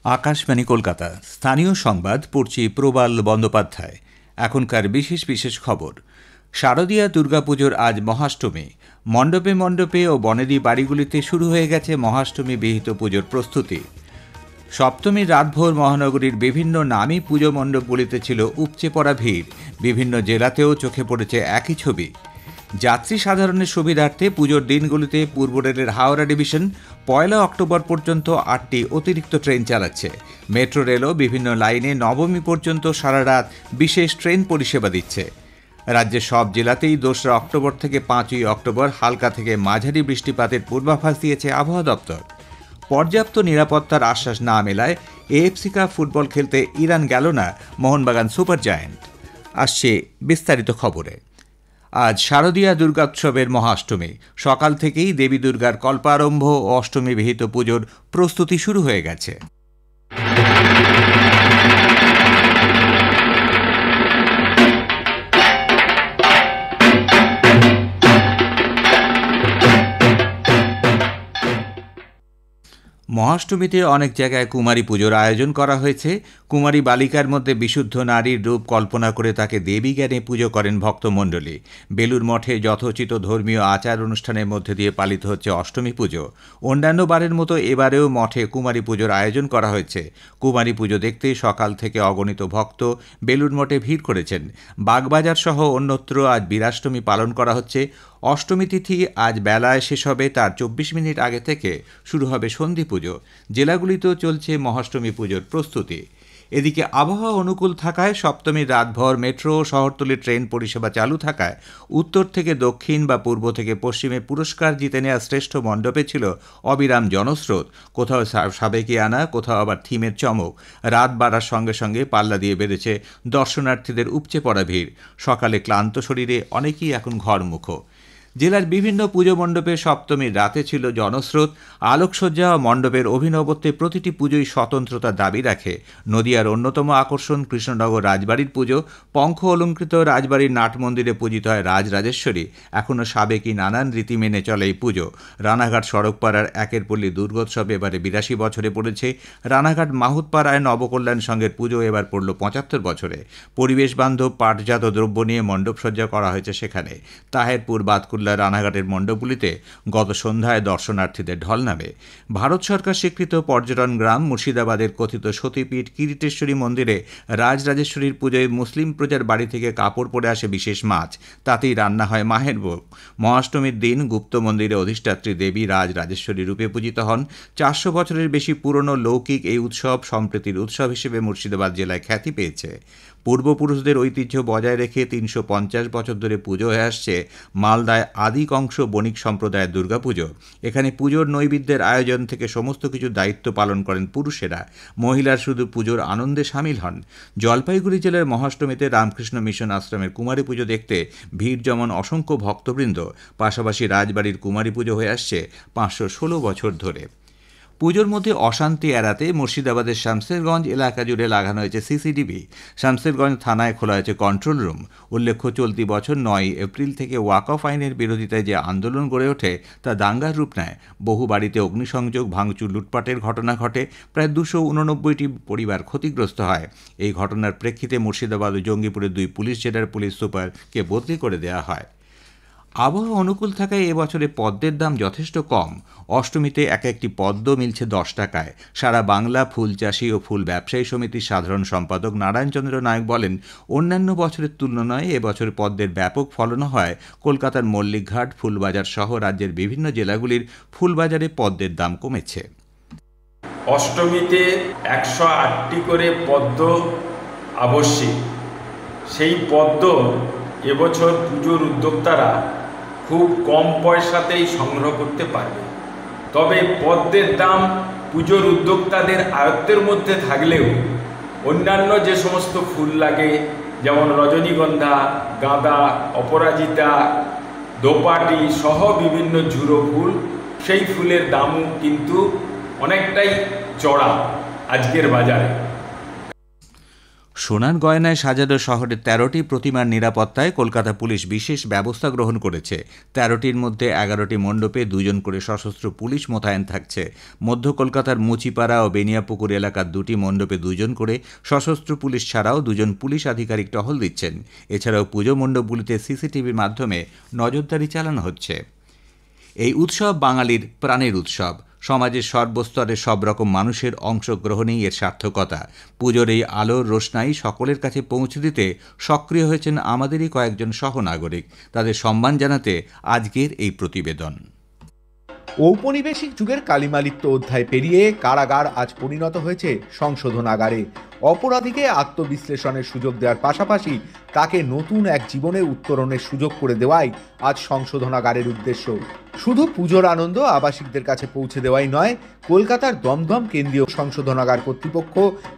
আকাশবাণী কলকাতা। স্থানীয় সংবাদ পড়ছি প্রবাল বন্দ্যোপাধ্যায়। এখনকার বিশেষ বিশেষ খবর। শারদীয়া দুর্গাপুজোর আজ মহাষ্টমী। মণ্ডপে মণ্ডপে ও বনেদি বাড়িগুলিতে শুরু হয়ে গেছে মহাষ্টমী বিহিত পুজোর প্রস্তুতি। সপ্তমীর রাতভোর মহানগরীর বিভিন্ন নামী পুজো মণ্ডপগুলিতে ছিল উপচে পড়া ভিড়। বিভিন্ন জেলাতেও চোখে পড়েছে একই ছবি। যাত্রী সাধারণের সুবিধার্থে পুজোর দিনগুলিতে পূর্ব রেলের হাওড়া ডিভিশন 1 অক্টোবর পর্যন্ত 8টি অতিরিক্ত ট্রেন চালাচ্ছে। মেট্রো রেলও বিভিন্ন লাইনে নবমী পর্যন্ত সারা রাত বিশেষ ট্রেন পরিষেবা দিচ্ছে। রাজ্যের সব জেলাতেই 2 অক্টোবর থেকে 5 অক্টোবর হালকা থেকে মাঝারি বৃষ্টিপাতের পূর্বাভাস দিয়েছে আবহাওয়া দপ্তর। পর্যাপ্ত নিরাপত্তার আশ্বাস না মেলায় এএফসি কাপ ফুটবল খেলতে ইরান গেল না মোহনবাগান সুপার জায়ান্ট। আসছে বিস্তারিত খবরে। আজ শারদীয়া দুর্গোৎসবের মহাষ্টমী। সকাল থেকেই দেবী দুর্গার কল্পারম্ভ ও অষ্টমী বিহিত পুজোর প্রস্তুতি শুরু হয়ে গেছে। মহাষ্টমীতে অনেক জায়গায় কুমারী পুজোর আয়োজন করা হয়েছে। কুমারী বালিকার মধ্যে বিশুদ্ধ নারীর রূপ কল্পনা করে তাকে দেবী জ্ঞানে পুজো করেন ভক্তমণ্ডলী। বেলুর মঠে যথোচিত ধর্মীয় আচার অনুষ্ঠানের মধ্যে দিয়ে পালিত হচ্ছে অষ্টমী পুজো। অন্যান্য বারের মতো এবারেও মঠে কুমারী পুজোর আয়োজন করা হয়েছে। কুমারী পুজো দেখতে সকাল থেকে অগণিত ভক্ত বেলুর মঠে ভিড় করেছেন। বাগবাজার সহ অন্যত্র আজ বীরাষ্টমী পালন করা হচ্ছে। অষ্টমী তিথি আজ বেলায় শেষ হবে, তার 24 মিনিট আগে থেকে শুরু হবে সন্ধি পুজো। জেলাগুলিতেও চলছে মহাষ্টমী পুজোর প্রস্তুতি। এদিকে আবহাওয়া অনুকূল থাকায় সপ্তমীর রাতভর মেট্রো ও শহরতলির ট্রেন পরিষেবা চালু থাকায় উত্তর থেকে দক্ষিণ বা পূর্ব থেকে পশ্চিমে পুরস্কার জিতে নেওয়া শ্রেষ্ঠ মণ্ডপে ছিল অবিরাম জনস্রোত। কোথাও সাবেকিয়ানা, কোথাও আবার থিমের চমক। রাত বাড়ার সঙ্গে সঙ্গে পাল্লা দিয়ে বেড়েছে দর্শনার্থীদের উপচে পড়া ভিড়। সকালে ক্লান্ত শরীরে অনেকেই এখন ঘরমুখ। জেলার বিভিন্ন পুজো মণ্ডপে সপ্তমীর রাতে ছিল জনস্রোত। আলোকসজ্জা ও মণ্ডপের অভিনবত্বে প্রতিটি পুজোই স্বতন্ত্রতার দাবি রাখে। নদিয়ার অন্যতম আকর্ষণ কৃষ্ণনগর রাজবাড়ির পুজো। পঙ্খ অলঙ্কৃত রাজবাড়ির নাট মন্দিরে পূজিত হয় রাজরাজেশ্বরী। এখনও সাবেকি নানান রীতি মেনে চলে এই পুজো। রানাঘাট সড়কপাড়ার একের পল্লী দুর্গোৎসব এবারে 82 বছরে পড়েছে। রানাঘাট মাহুতপাড়ায় নবকল্যাণ সংঘের পুজো এবার পড়ল 75 বছরে। পরিবেশ বান্ধব পাটজাত দ্রব্য নিয়ে মণ্ডপসজ্জা করা হয়েছে সেখানে। তাহেরপুর, বাতকুল্লা, রানাঘাটের মণ্ডপগুলিতে গত সন্ধ্যায় দর্শনার্থীদের ঢল নামে। ভারত সরকার স্বীকৃত পর্যটন গ্রাম মুর্শিদাবাদের কথিত সতীপীঠ কিরিটেশ্বরী মন্দিরে রাজরাজেশ্বরীর পুজোয় মুসলিম প্রজার বাড়ি থেকে কাপড় পরে আসে বিশেষ মাছ। তাতেই রান্না হয় মাহের ভোগ। মহাষ্টমীর দিন গুপ্ত মন্দিরে অধিষ্ঠাত্রী দেবী রাজরাজেশ্বরী রূপে পূজিত হন। 400 বছরের বেশি পুরনো লৌকিক এই উৎসব সম্প্রীতির উৎসব হিসেবে মুর্শিদাবাদ জেলায় খ্যাতি পেয়েছে। পূর্বপুরুষদের ঐতিহ্য বজায় রেখে 350 বছর ধরে পুজো হয়ে আসছে মালদায় আদি কংস বণিক সম্প্রদায়ের দুর্গাপুজো। এখানে পুজোর নৈবেদ্যের আয়োজন থেকে সমস্ত কিছু দায়িত্ব পালন করেন পুরুষেরা। মহিলার শুধু পুজোর আনন্দে সামিল হন। জলপাইগুড়ি জেলার মহাষ্টমীতে রামকৃষ্ণ মিশন আশ্রমের কুমারী পুজো দেখতে ভিড় যেমন অসংখ্য ভক্তবৃন্দ, পাশাপাশি রাজবাড়ির কুমারী পুজো হয়ে আসছে 516 বছর ধরে। পুজোর মধ্যে অশান্তি এড়াতে মুর্শিদাবাদের শামসেরগঞ্জ এলাকা জুড়ে লাগানো হয়েছে সিসিটিভি। শামসেরগঞ্জ থানায় খোলা হয়েছে কন্ট্রোল রুম। উল্লেখ্য, চলতি বছর 9 এপ্রিল থেকে ওয়াকফ আইনের বিরোধিতায় যে আন্দোলন গড়ে ওঠে তা দাঙ্গার রূপ নেয়। বহু বাড়িতে অগ্নিসংযোগ, ভাঙচুর, লুটপাটের ঘটনা ঘটে। প্রায় 289টি পরিবার ক্ষতিগ্রস্ত হয়। এই ঘটনার প্রেক্ষিতে মুর্শিদাবাদ ও জঙ্গিপুরের 2 পুলিশ জেলার পুলিশ সুপারকে বদলি করে দেওয়া হয়। আবহাওয়া অনুকূল থাকায় এবছরে পদ্মের দাম যথেষ্ট কম। অষ্টমীতে এক একটি পদ্ম মিলছে 10 টাকায়। সারা বাংলা ফুল চাষি ও ফুল ব্যবসায়ী সমিতির সাধারণ সম্পাদক নারায়ণচন্দ্র নায়ক বলেন, অন্যান্য বছরের তুলনায় এবছর পদ্মের ব্যাপক ফলন হয়। কলকাতার মল্লিকঘাট, ফুলবাজার সহ রাজ্যের বিভিন্ন জেলাগুলির ফুলবাজারে পদ্মের দাম কমেছে। অষ্টমীতে 108টি করে পদ্ম আবশ্যিক। সেই পদ্ম এবছর পুজোর উদ্যোক্তারা খুব কম পয়সাতেই সংগ্রহ করতে পারবে। তবে পদ্মের দাম পুজোর উদ্যোক্তাদের আয়ত্তের মধ্যে থাকলেও অন্যান্য যে সমস্ত ফুল লাগে, যেমন রজনীগন্ধা, গাঁদা, অপরাজিতা, দোপাটি সহ বিভিন্ন ঝুরো ফুল, সেই ফুলের দামও কিন্তু অনেকটাই চড়া আজকের বাজারে। সোনার গয়নায় সাজানো শহরের ১৩টি প্রতিমার নিরাপত্তায় কলকাতা পুলিশ বিশেষ ব্যবস্থা গ্রহণ করেছে। ১৩টির মধ্যে ১১টি মণ্ডপে ২ জন করে সশস্ত্র পুলিশ মোতায়েন থাকছে। মধ্য কলকাতার মুচিপাড়া ও বেনিয়াপুকুর এলাকার ২টি মণ্ডপে ২ জন করে সশস্ত্র পুলিশ ছাড়াও ২ জন পুলিশ আধিকারিক টহল দিচ্ছেন। এছাড়াও পুজো মণ্ডপগুলিতে সিসিটিভির মাধ্যমে নজরদারি চালানো হচ্ছে। এই উৎসব বাঙালির প্রাণের উৎসব। সমাজের সর্বস্তরের সব রকম মানুষের অংশগ্রহণেই এর সার্থকতা। পুজোর এই আলোর রোশনাই সকলের কাছে পৌঁছে দিতে সক্রিয় হয়েছেন আমাদেরই কয়েকজন সহনাগরিক। তাদের সম্মান জানাতে আজকের এই প্রতিবেদন। ঔপনিবেশিক যুগের কালিমালিপ্ত অধ্যায় পেরিয়ে কারাগার আজ পরিণত হয়েছে সংশোধনাগারে। অপরাধীকে আত্মবিশ্লেষণের সুযোগ দেওয়ার পাশাপাশি তাকে নতুন এক জীবনে উত্তরণের সুযোগ করে দেওয়াই আজ সংশোধনাগারের উদ্দেশ্য। শুধু পুজোর আনন্দ আবাসিকদের কাছে পৌঁছে দেওয়াই নয়, কলকাতার দমদম কেন্দ্রীয় সংশোধনাগার কর্তৃপক্ষ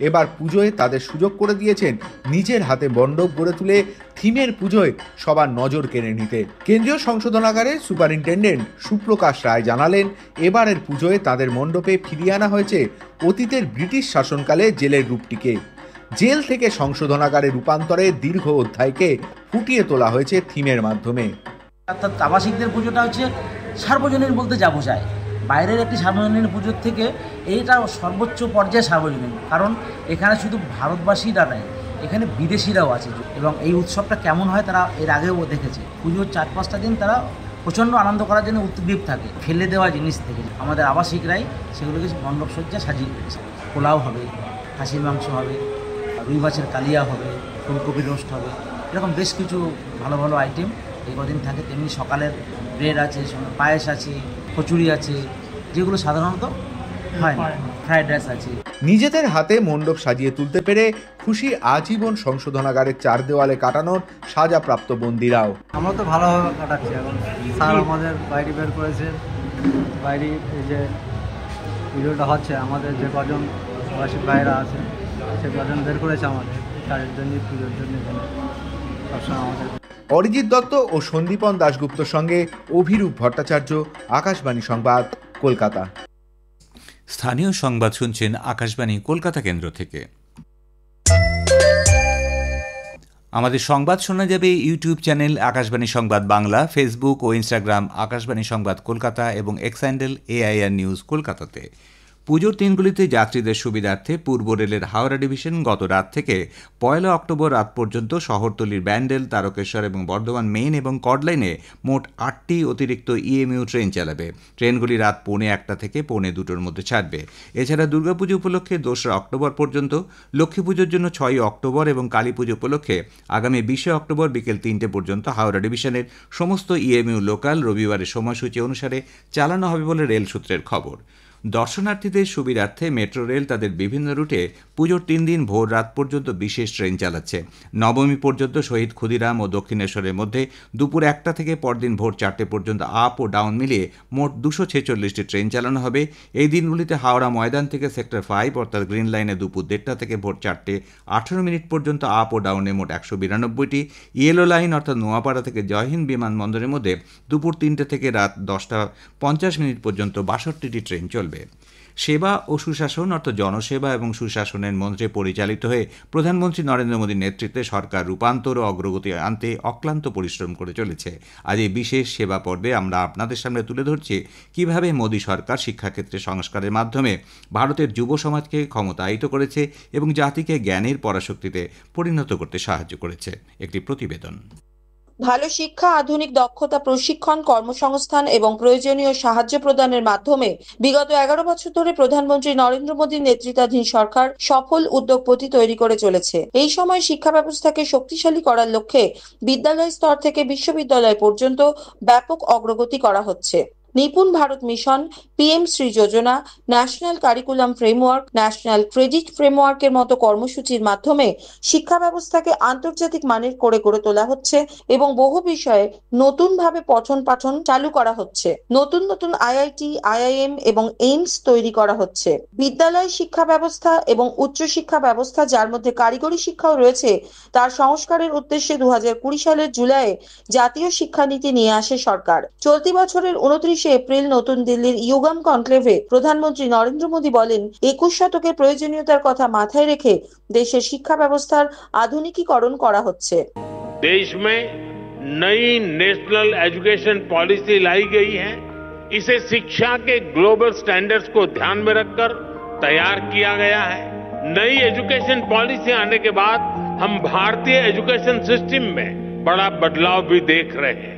এবার পুজোয় তাদের সুযোগ করে দিয়েছেন নিজের হাতে মণ্ডপ গড়ে তুলে থিমের পুজোয় সবার নজর কেড়ে নিতে। কেন্দ্রীয় সংশোধনাগারের সুপারিনটেন্ডেন্ট সুপ্রকাশ রায় জানালেন, এবারের পুজোয় তাদের মণ্ডপে ফিরিয়ে আনা হয়েছে অতীতের ব্রিটিশ শাসনকালে জেলের রূপটিকে। জেল থেকে সংশোধনাগারে রূপান্তরে দীর্ঘ অধ্যায়কে ফুটিয়ে তোলা হয়েছে থিমের মাধ্যমে। অর্থাৎ আবাসিকদের পুজোটা হচ্ছে সার্বজনীন বলতে যা বোঝায়, বাইরের একটি সার্বজনীন পুজোর থেকে এইটা সর্বোচ্চ পর্যায়ে সার্বজনীন। কারণ এখানে শুধু ভারতবাসীরা নয়, এখানে বিদেশিরাও আছে এবং এই উৎসবটা কেমন হয় তারা এর আগেও দেখেছে। পুজোর ৪-৫টা দিন তারা প্রচণ্ড আনন্দ করার জন্য উদ্গ্রীব থাকে। ফেলে দেওয়া জিনিস থেকে আমাদের আবাসিকরাই সেগুলোকে মণ্ডপ সজ্জা সাজিয়ে রেখেছে। পোলাও হবে, খাসির মাংস হবে, রুই মাছের কালিয়া হবে, ফুলকপির রোস্ট হবে, এরকম বেশ কিছু ভালো ভালো আইটেম এই কদিন থাকে। তেমনি সকালের ব্রেড আছে, পায়েস আছে, কচুরি আছে, যেগুলো সাধারণত হয় না, ফ্রাইড রাইস আছে। নিজেদের হাতে মণ্ডপ সাজিয়ে তুলতে পেরে খুশি আজীবন সংশোধনাগারের ৪ দেওয়ালে কাটানোর সাজাপ্রাপ্ত বন্দীরাও। আমরা তো ভালোভাবে কাটাচ্ছি। এখন স্যার আমাদের বাইরে বের করেছে, বাইরে এই যে ভিডিওটা হচ্ছে, আমাদের যে কজন প্রবাসী ভাইরা আছে সে কজন বের করেছে আমাদের কাজের জন্য, পুজোর জন্য সবসময় আমাদের। অরিজিৎ দত্ত ও সন্দীপন দাশগুপ্তর সঙ্গে অভিরূপ ভট্টাচার্য, আকাশবাণী সংবাদ, কলকাতা। স্থানীয় সংবাদ শুনছেন আকাশবাণী কলকাতা কেন্দ্র থেকে। আমাদের সংবাদ শোনা যাবে ইউটিউব চ্যানেল আকাশবাণী সংবাদ বাংলা, ফেসবুক ও ইনস্টাগ্রাম আকাশবাণী সংবাদ কলকাতা এবং এক্স হ্যান্ডেল AIR নিউজ কলকাতাতে। পুজোর দিনগুলিতে যাত্রীদের সুবিধার্থে পূর্ব রেলের হাওড়া ডিভিশন গত রাত থেকে ১ অক্টোবর রাত পর্যন্ত শহরতলির ব্যান্ডেল, তারকেশ্বর এবং বর্ধমান মেইন এবং কড লাইনে মোট ৮টি অতিরিক্ত EMU ট্রেন চালাবে। ট্রেনগুলি রাত ১:৩০ থেকে ২:৩০ মধ্যে ছাড়বে। এছাড়া দুর্গাপুজো উপলক্ষে ২রা অক্টোবর পর্যন্ত, লক্ষ্মী পুজোর জন্য ৬ অক্টোবর এবং কালী পুজো উপলক্ষে আগামী ২০ অক্টোবর বিকেল ৩টে পর্যন্ত হাওড়া ডিভিশনের সমস্ত EMU লোকাল রবিবারের সময়সূচি অনুসারে চালানো হবে বলে রেল সূত্রের খবর। দর্শনার্থীদের সুবিধার্থে মেট্রো রেল তাদের বিভিন্ন রুটে পুজোর ৩ দিন ভোর রাত পর্যন্ত বিশেষ ট্রেন চালাচ্ছে। নবমী পর্যন্ত শহীদ ক্ষুদিরাম ও দক্ষিণেশ্বরের মধ্যে দুপুর ১টা থেকে পরদিন ভোর ৪টে পর্যন্ত আপ ও ডাউন মিলিয়ে মোট ২৪৬টি ট্রেন চালানো হবে। এই দিনগুলিতে হাওড়া ময়দান থেকে সেক্টর ৫ অর্থাৎ গ্রিন লাইনে দুপুর ১:৩০ থেকে ভোর ৪:১৮ পর্যন্ত আপ ও ডাউনে মোট ১৯২টি, ইয়েলো লাইন অর্থাৎ নোয়াপাড়া থেকে জয়হিন্দ বিমানবন্দরের মধ্যে দুপুর ৩টে থেকে রাত ১০টা ৫০ পর্যন্ত ৬২টি ট্রেন চলবে। সেবা ও সুশাসন অর্থাৎ জনসেবা এবং সুশাসনের মন্ত্রে পরিচালিত হয়ে প্রধানমন্ত্রী নরেন্দ্র মোদীর নেতৃত্বে সরকার রূপান্তর ও অগ্রগতি আনতে অক্লান্ত পরিশ্রম করে চলেছে। আজ এই বিশেষ সেবা পর্বে আমরা আপনাদের সামনে তুলে ধরছি কিভাবে মোদী সরকার শিক্ষাক্ষেত্রে সংস্কারের মাধ্যমে ভারতের যুব সমাজকে ক্ষমতায়িত করেছে এবং জাতিকে জ্ঞানের পরাশক্তিতে পরিণত করতে সাহায্য করেছে। একটি প্রতিবেদন। ভালো শিক্ষা, আধুনিক দক্ষতা প্রশিক্ষণ, কর্মসংস্থান এবং প্রয়োজনীয় সাহায্য প্রদানের মাধ্যমে বিগত ১১ বছর ধরে প্রধানমন্ত্রী নরেন্দ্র মোদীর নেতৃত্বাধীন সরকার সফল উদ্যোগপতি তৈরি করে চলেছে। এই সময় শিক্ষা ব্যবস্থাকে শক্তিশালী করার লক্ষ্যে বিদ্যালয় স্তর থেকে বিশ্ববিদ্যালয় পর্যন্ত ব্যাপক অগ্রগতি করা হচ্ছে। নিপুণ ভারত মিশন, PM শ্রী যোজনা, national curriculum framework, national credit ফ্রেমওয়ার্কের মতো কর্মসূচির মাধ্যমে শিক্ষা ব্যবস্থাকে আন্তর্জাতিক মানের করে গড়ে তোলা হচ্ছে এবং বহু বিষয়ে নতুনভাবে পঠন পাঠন চালু করা হচ্ছে। নতুন নতুন IIT, IIM এবং এইমস তৈরি করা হচ্ছে। বিদ্যালয় শিক্ষা ব্যবস্থা এবং উচ্চশিক্ষা ব্যবস্থা, যার মধ্যে কারিগরি শিক্ষাও রয়েছে, তার সংস্কারের উদ্দেশ্যে 2020 সালের জুলাইয়ে জাতীয় শিক্ষানীতি নিয়ে আসে সরকার। চলতি বছরের 29 29শে এপ্রিল নতুন দিল্লির ইউগাম কনক্লেভে প্রধানমন্ত্রী নরেন্দ্র মোদী বলেন 21 শতকের প্রয়োজনীয়তার কথা মাথায় রেখে দেশের শিক্ষা ব্যবস্থার আধুনিকীকরণ করা হচ্ছে। देश में नई नेशनल एजुकेशन पॉलिसी लाई गई है। इसे शिक्षा के ग्लोबल स्टैंडर्ड्स को ध्यान में रखकर तैयार किया गया है। नई एजुकेशन पॉलिसी आने के बाद हम भारतीय एजुकेशन सिस्टम में बड़ा बदलाव भी देख रहे हैं।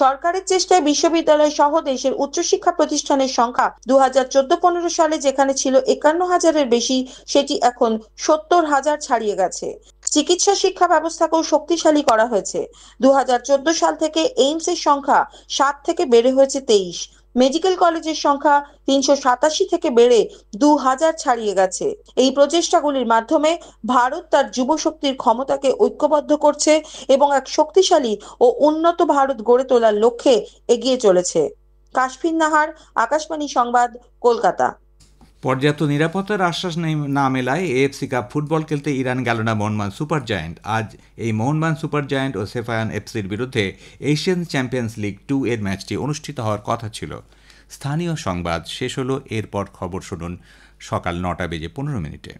সরকারের চেষ্টায় বিশ্ববিদ্যালয় সহ দেশের উচ্চশিক্ষা প্রতিষ্ঠানের সংখ্যা 2014-15 সালে যেখানে ছিল 51,000-এর বেশি, সেটি এখন 70,000 ছাড়িয়ে গেছে। চিকিৎসা শিক্ষা ব্যবস্থাকেও শক্তিশালী করা হয়েছে। 2014 সাল থেকে এইমসের সংখ্যা 7 থেকে বেড়ে হয়েছে 23। মেডিকেল কলেজের সংখ্যা 387 থেকে বেড়ে 2000 ছাড়িয়ে গেছে। এই প্রচেষ্টাগুলির মাধ্যমে ভারত তার যুবশক্তির ক্ষমতাকে ঐক্যবদ্ধ করছে এবং এক শক্তিশালী ও উন্নত ভারত গড়ে তোলার লক্ষ্যে এগিয়ে চলেছে। কাশফিন নাহার, আকাশবাণী সংবাদ, কলকাতা। পর্যাপ্ত নিরাপত্তার আশ্বাস না মেলায় এএফসি কাপ ফুটবল খেলতে ইরান গেল না মোহনবাগান সুপার জায়ান্ট। আজ এই মোহনবাগান সুপার জায়ান্ট ও সেফায়ান এফসির বিরুদ্ধে এশিয়ান চ্যাম্পিয়ন্স লিগ 2 এর ম্যাচটি অনুষ্ঠিত হওয়ার কথা ছিল। স্থানীয় সংবাদ শেষ হলো, এরপর খবর শুনুন সকাল 9:15 মিনিটে।